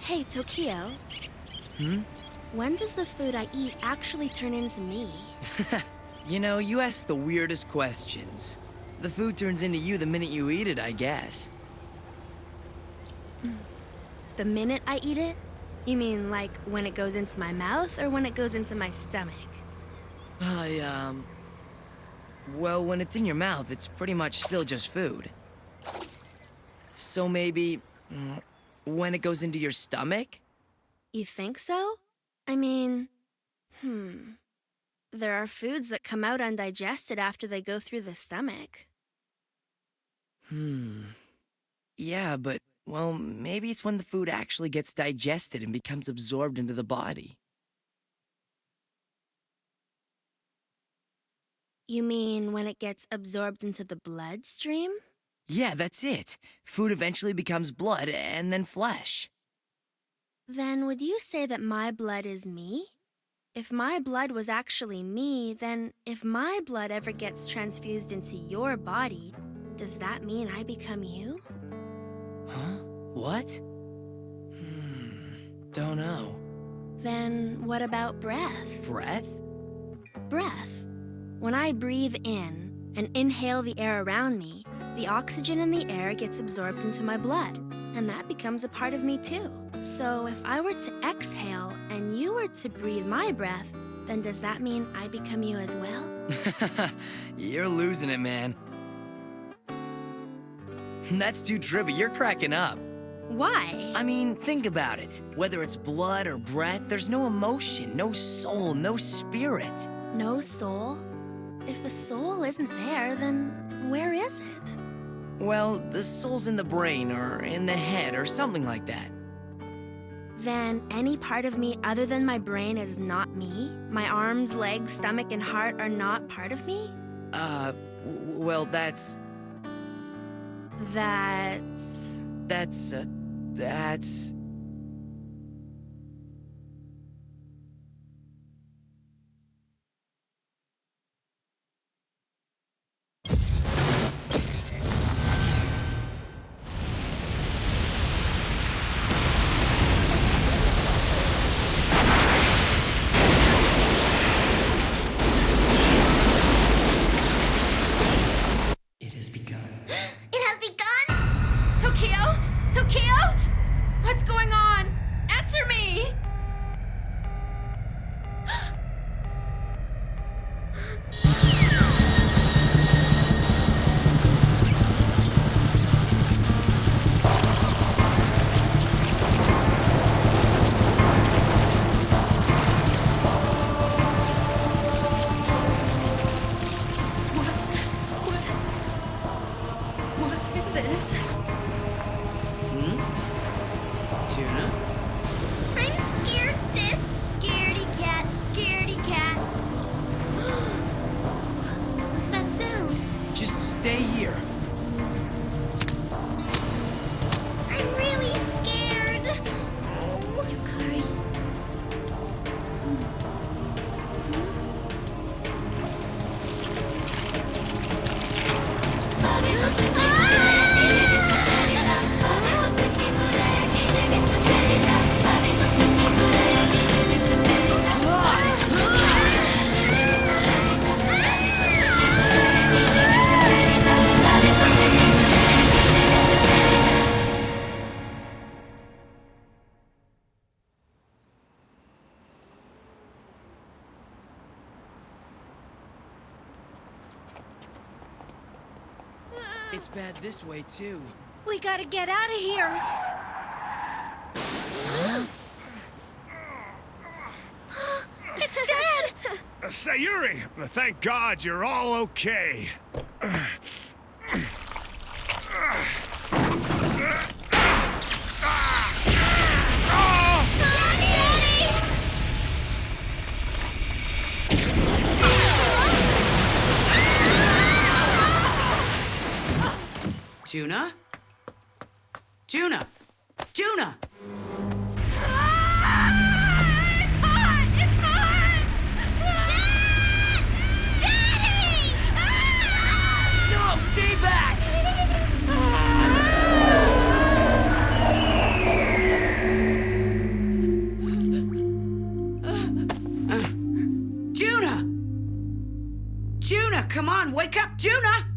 Hey, Tokyo. When does the food I eat actually turn into me? You know, you ask the weirdest questions. The food turns into you the minute you eat it, I guess. The minute I eat it? You mean like when it goes into my mouth or when it goes into my stomach? Well, when it's in your mouth, it's pretty much still just food. So maybe, when it goes into your stomach? You think so? I mean, There are foods that come out undigested after they go through the stomach. Yeah, but, well, maybe it's when the food actually gets digested and becomes absorbed into the body. You mean when it gets absorbed into the bloodstream? Yeah, that's it. Food eventually becomes blood and then flesh. Then would you say that my blood is me? If my blood was actually me, then if my blood ever gets transfused into your body, does that mean I become you? Huh? What? Don't know. Then what about breath? Breath? Breath. When I breathe in and inhale the air around me, the oxygen in the air gets absorbed into my blood, and that becomes a part of me too. So if I were to exhale and you were to breathe my breath, then does that mean I become you as well? You're losing it, man. That's too trippy. You're cracking up. Why? I mean, think about it. Whether it's blood or breath, there's no emotion, no soul, no spirit. No soul? If the soul isn't there, then where is it? Well, the soul's in the brain or in the head or something like that. Then any part of me other than my brain is not me? My arms, legs, stomach, and heart are not part of me? Well, that's... That's... It has begun. It has begun? Tokyo? Tokyo? What's going on? Answer me! What is this? Arjuna? I'm scared, sis. Scaredy cat, scaredy cat. What's that sound? Just stay here. I'm really scared. Oh. Yukari. It's bad this way, too. We gotta get out of here. It's dead! Sayuri, thank God you're all okay. Juna? Juna! Juna! It's hot! It's hot! Daddy! No, stay back! wake up, Juna!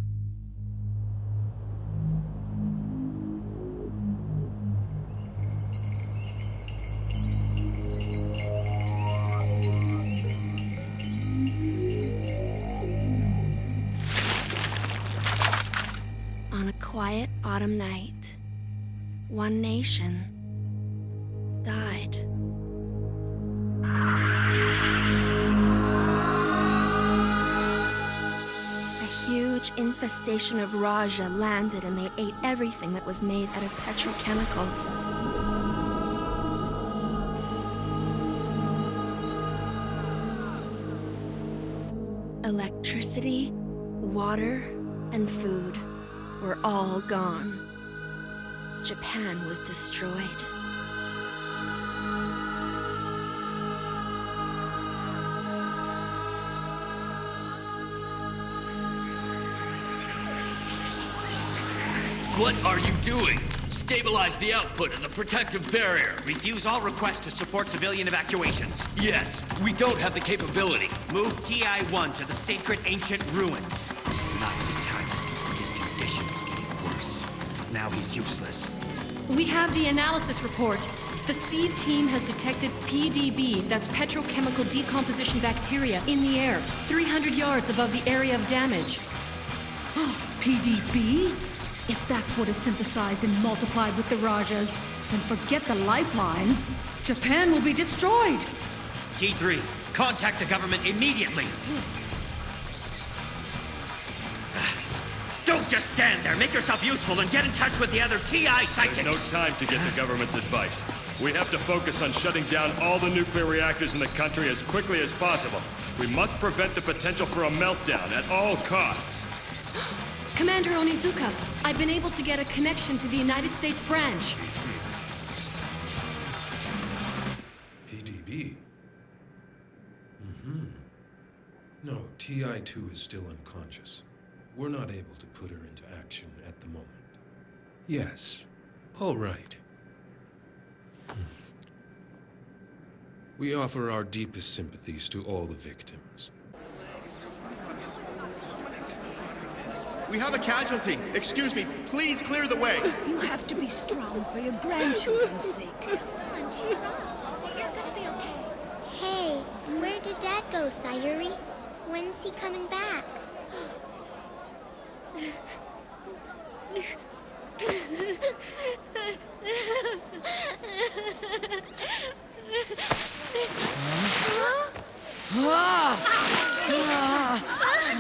On a quiet autumn night, one nation died. A huge infestation of Raja landed and they ate everything that was made out of petrochemicals. Electricity, water, and food were all gone. Japan was destroyed. What are you doing? Stabilize the output of the protective barrier. Refuse all requests to support civilian evacuations. Yes, we don't have the capability. Move TI-1 to the sacred ancient ruins. Nazi time. His condition was getting worse. Now he's useless. We have the analysis report. The SEED team has detected PDB, that's petrochemical decomposition bacteria, in the air, 300 yards above the area of damage. PDB? If that's what is synthesized and multiplied with the Rajas, then forget the lifelines. Japan will be destroyed. T3, contact the government immediately. Don't just stand there. Make yourself useful and get in touch with the other TI psychics. There's no time to get the government's advice. We have to focus on shutting down all the nuclear reactors in the country as quickly as possible. We must prevent the potential for a meltdown at all costs. Commander Onizuka, I've been able to get a connection to the United States branch. PDB? No, TI-2 is still unconscious. We're not able to put her into action at the moment. Yes. All right. We offer our deepest sympathies to all the victims. We have a casualty. Excuse me. Please clear the way. You have to be strong for your grandchildren's sake. Come on, cheer up. You're gonna be okay. Hey, where did Dad go, Sayuri? When's he coming back?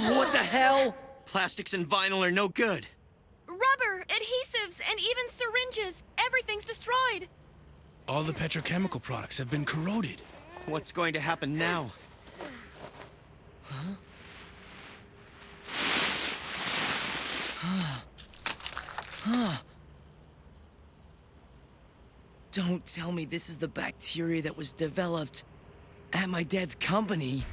What the hell? Plastics and vinyl are no good. Rubber, adhesives, and even syringes. Everything's destroyed. All the petrochemical products have been corroded. What's going to happen now? Don't tell me this is the bacteria that was developed at my dad's company.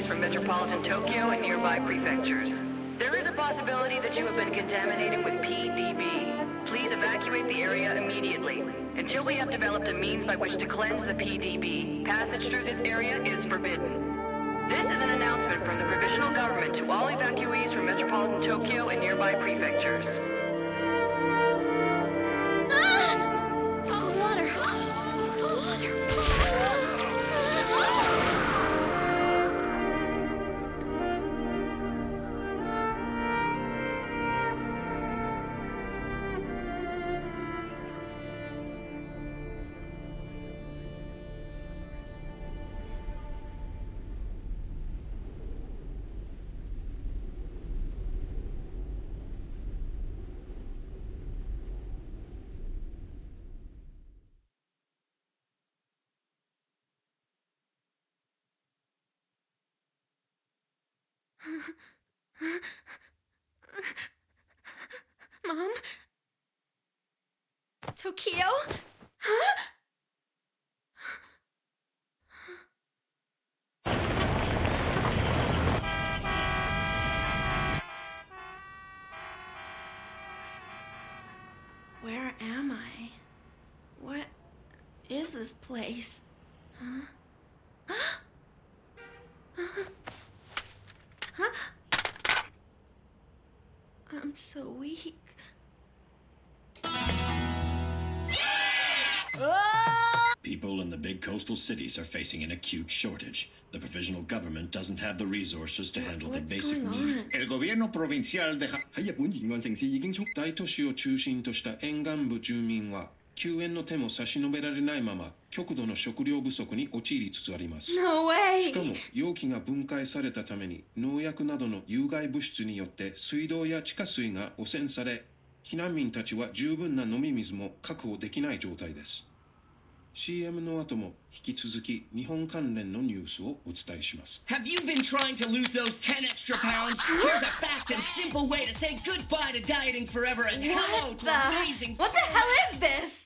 From metropolitan Tokyo and nearby prefectures. There is a possibility that you have been contaminated with PDB. Please evacuate the area immediately. Until we have developed a means by which to cleanse the PDB, passage through this area is forbidden. This is an announcement from the provisional government to all evacuees from metropolitan Tokyo and nearby prefectures. Mom? Tokyo? Huh? Where am I? What is this place? Huh? Huh? I'm so weak. People in the big coastal cities are facing an acute shortage. The provisional government doesn't have the resources to handle the basic needs. El gobierno provincial de大都市を中心とした沿岸部住民は救援の手も差し伸べられないまま極度の食料不足に陥りつつあります。No way! しかも容器が分解されたために農薬などの有害物質によって水道や地下水が汚染され、避難民たちは十分な飲み水も確保できない状態です。CM の後も引き続き日本関連のニュースをお伝えします。 Have you been trying to lose those 10 extra pounds? Here's a fast and simple way to say goodbye to dieting forever and hello to amazing... What the hell is this?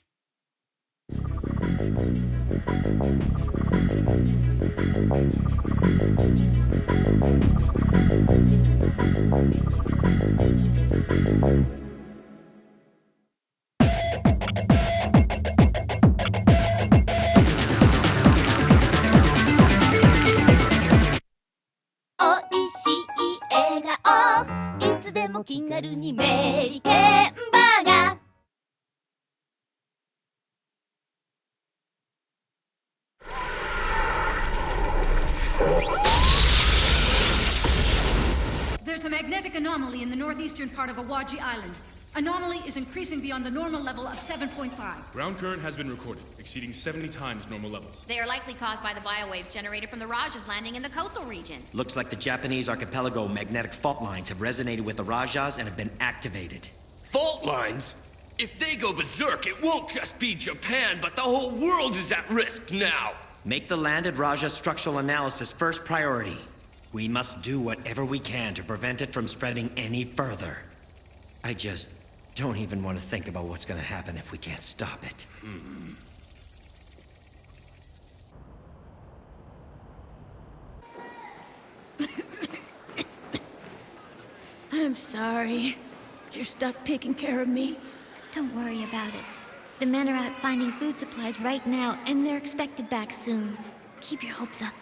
There's a magnetic anomaly in the northeastern part of Awaji Island. Anomaly is increasing beyond the normal level of 7.5. Ground current has been recorded, exceeding 70 times normal levels. They are likely caused by the biowaves generated from the Rajas landing in the coastal region. Looks like the Japanese archipelago magnetic fault lines have resonated with the Rajas and have been activated. Fault lines? If they go berserk, it won't just be Japan, but the whole world is at risk now. Make the landed Raja structural analysis first priority. We must do whatever we can to prevent it from spreading any further. I just don't even want to think about what's going to happen if we can't stop it. I'm sorry. You're stuck taking care of me. Don't worry about it. The men are out finding food supplies right now, and they're expected back soon. Keep your hopes up.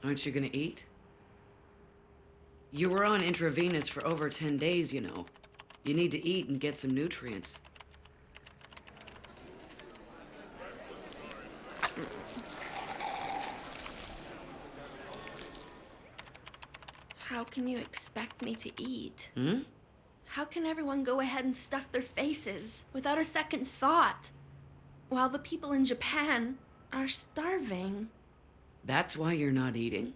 Aren't you gonna eat? You were on intravenous for over 10 days, you know. You need to eat and get some nutrients. How can you expect me to eat? Hmm? How can everyone go ahead and stuff their faces without a second thought, while the people in Japan are starving? That's why you're not eating?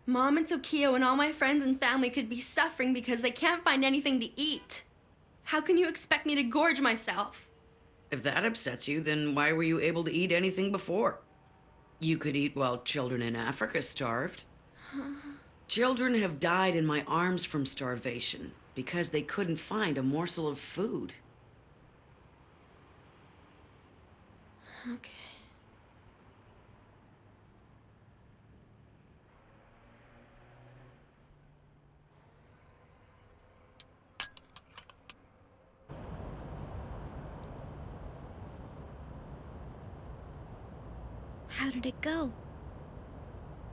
Mom and Tokyo and all my friends and family could be suffering because they can't find anything to eat. How can you expect me to gorge myself? If that upsets you, then why were you able to eat anything before? You could eat while children in Africa starved. Children have died in my arms from starvation because they couldn't find a morsel of food. Okay. How did it go?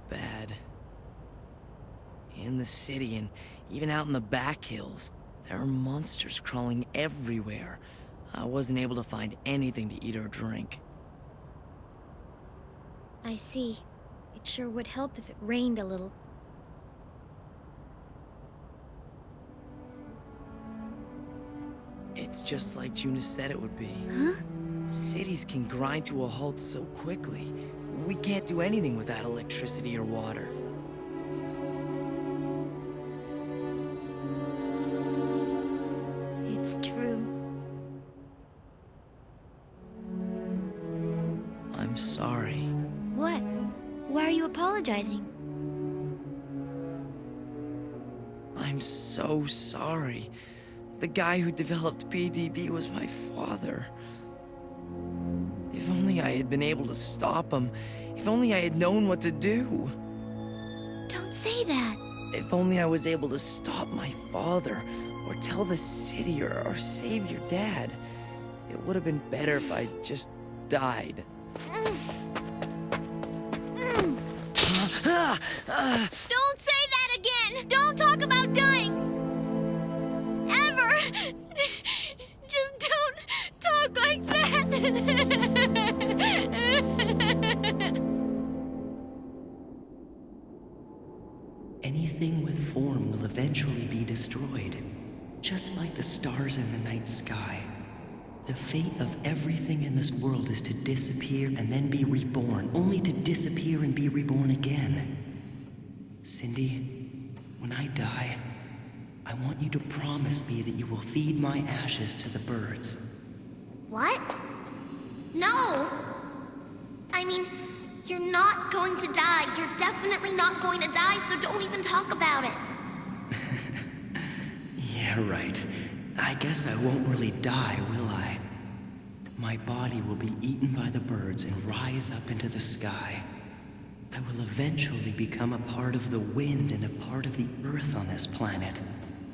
Bad. In the city and even out in the back hills, there are monsters crawling everywhere. I wasn't able to find anything to eat or drink. I see. It sure would help if it rained a little. It's just like Juna said it would be. Huh? Cities can grind to a halt so quickly. We can't do anything without electricity or water. It's true. I'm sorry. What? Why are you apologizing? I'm so sorry. The guy who developed PDB was my father. If only I had been able to stop him. If only I had known what to do. Don't say that. If only I was able to stop my father, or tell the city, or save your dad. It would have been better if I just died. Don't say that again! Don't talk about dying! Ever! Just don't talk like that! Anything with form will eventually be destroyed, just like the stars in the night sky. The fate of everything in this world is to disappear and then be reborn, only to disappear and be reborn again. Cindy, when I die, I want you to promise me that you will feed my ashes to the birds. What? No! I mean, you're not going to die. You're definitely not going to die, so don't even talk about it. Yeah, right. I guess I won't really die, will I? My body will be eaten by the birds and rise up into the sky. I will eventually become a part of the wind and a part of the earth on this planet,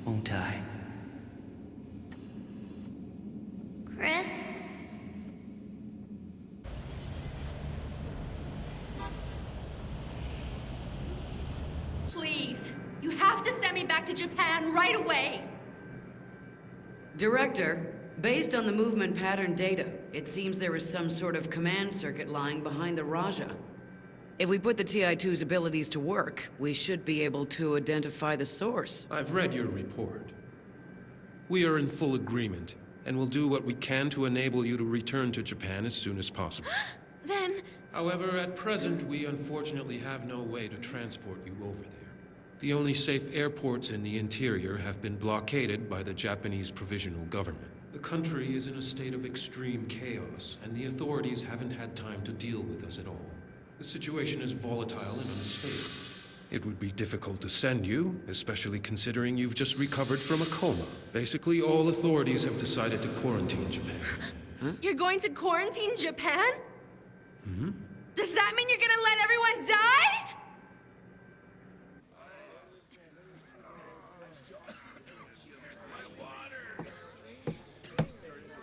won't I? Chris? Please, you have to send me back to Japan right away! Director, based on the movement pattern data, it seems there is some sort of command circuit lying behind the Raja. If we put the TI-2's abilities to work, we should be able to identify the source. I've read your report. We are in full agreement, and will do what we can to enable you to return to Japan as soon as possible. Then... However, at present, we unfortunately have no way to transport you over there. The only safe airports in the interior have been blockaded by the Japanese provisional government. The country is in a state of extreme chaos, and the authorities haven't had time to deal with us at all. The situation is volatile and unstable. It would be difficult to send you, especially considering you've just recovered from a coma. Basically, all authorities have decided to quarantine Japan. Huh? You're going to quarantine Japan? Hmm? Does that mean you're gonna let everyone die?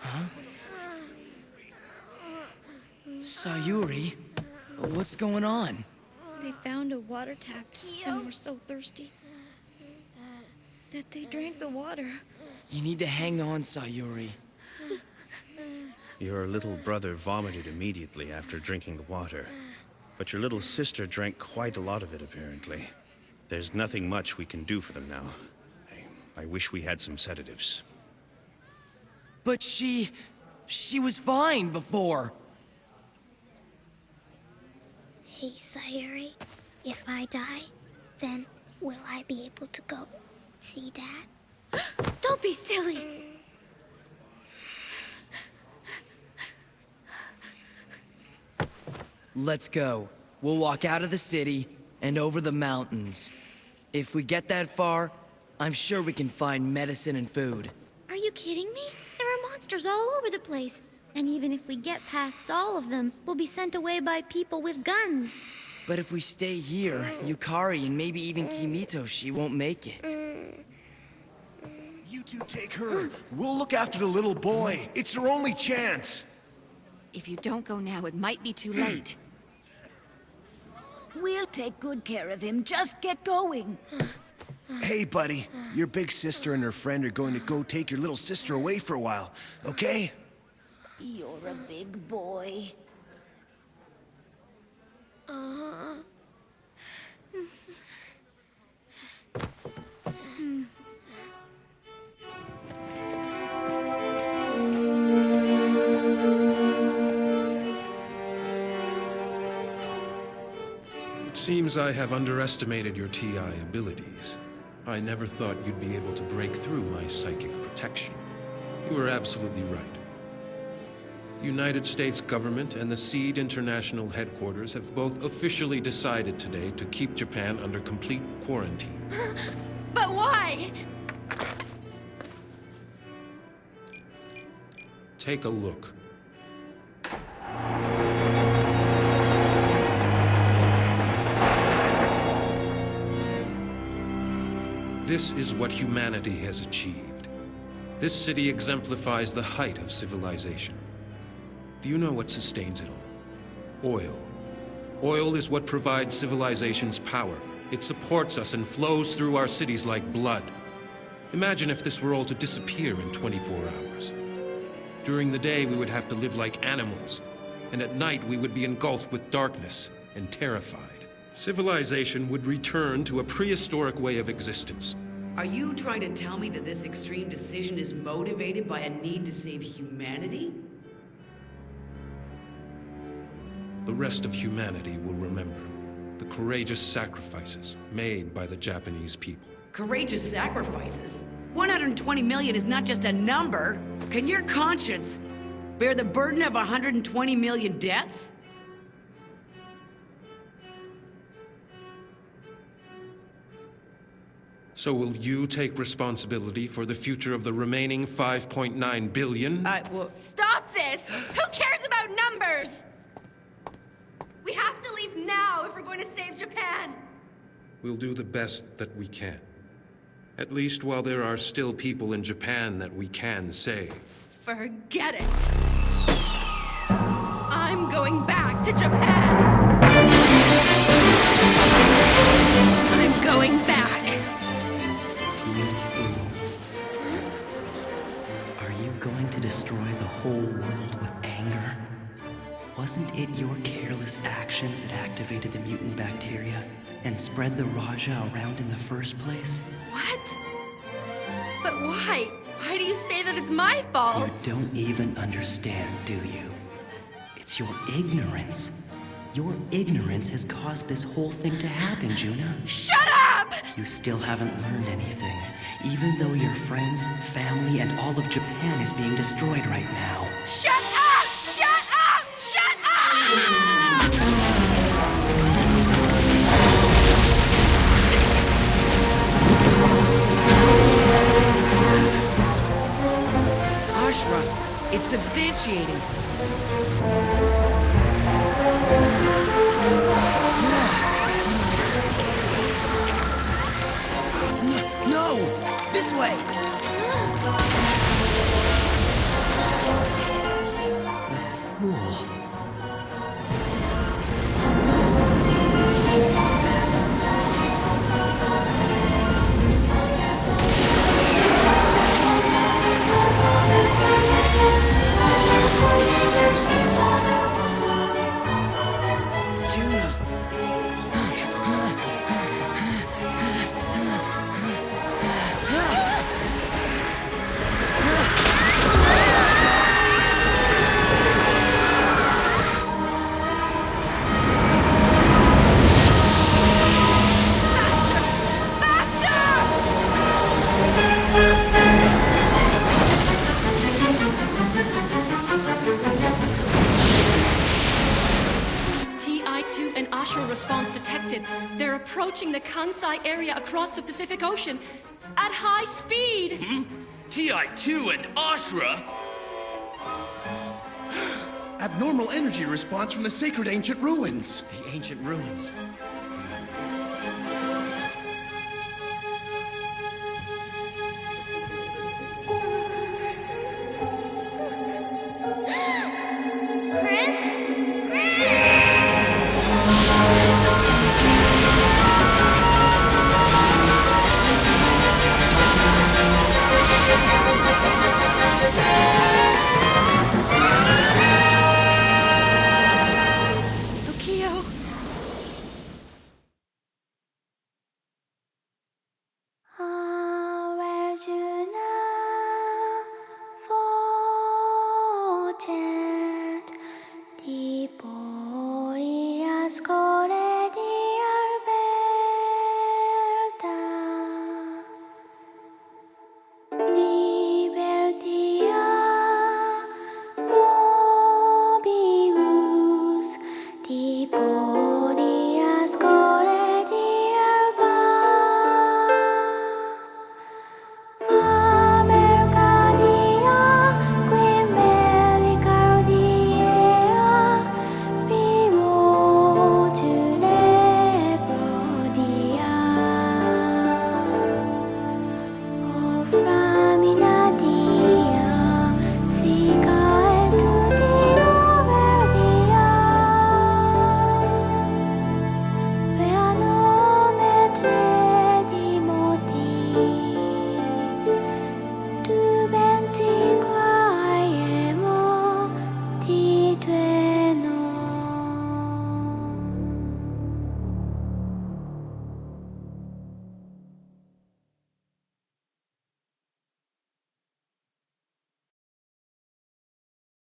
Huh? Sayuri? What's going on? They found a water tap and were so thirsty that they drank the water. You need to hang on, Sayuri. Your little brother vomited immediately after drinking the water, but your little sister drank quite a lot of it, apparently. There's nothing much we can do for them now. I wish we had some sedatives. But she was fine before. Hey, Sayuri, if I die, then will I be able to go see Dad? Don't be silly! Let's go. We'll walk out of the city and over the mountains. If we get that far, I'm sure we can find medicine and food. Are you kidding me? There are monsters all over the place. And even if we get past all of them, we'll be sent away by people with guns. But if we stay here, Yukari and maybe even Kimitoshi won't make it. You two take her. We'll look after the little boy. It's our only chance. If you don't go now, it might be too late. We'll take good care of him. Just get going. Hey, buddy. Your big sister and her friend are going to go take your little sister away for a while, okay? You're a big boy. It seems I have underestimated your TI abilities. I never thought you'd be able to break through my psychic protection. You were absolutely right. The United States government and the SEED International headquarters have both officially decided today to keep Japan under complete quarantine. But why? Take a look. This is what humanity has achieved. This city exemplifies the height of civilization. Do you know what sustains it all? Oil. Oil is what provides civilization's power. It supports us and flows through our cities like blood. Imagine if this were all to disappear in 24 hours. During the day, we would have to live like animals, and at night we would be engulfed with darkness and terrified. Civilization would return to a prehistoric way of existence. Are you trying to tell me that this extreme decision is motivated by a need to save humanity? The rest of humanity will remember the courageous sacrifices made by the Japanese people. Courageous sacrifices? 120 million is not just a number. Can your conscience bear the burden of 120 million deaths? So will you take responsibility for the future of the remaining 5.9 billion? Stop this! Who cares about numbers? We have to leave now if we're going to save Japan. We'll do the best that we can. At least while there are still people in Japan that we can save. Forget it. I'm going back to Japan. I'm going back. You fool. Are you going to destroy the whole world with anger? Wasn't it your careless actions that activated the mutant bacteria and spread the Raja around in the first place? What? But why? Why do you say that it's my fault? You don't even understand, do you? It's your ignorance. Your ignorance has caused this whole thing to happen, Juna. Shut up! You still haven't learned anything, even though your friends, family, and all of Japan is being destroyed right now. Shut up! Shut up! Shut up! Ashra, it's substantiating. No! This way! The fool. TI-2 and Ashra response detected. They're approaching the Kansai area across the Pacific Ocean at high speed. TI-2 and Ashra? Abnormal energy response from the sacred ancient ruins. The ancient ruins.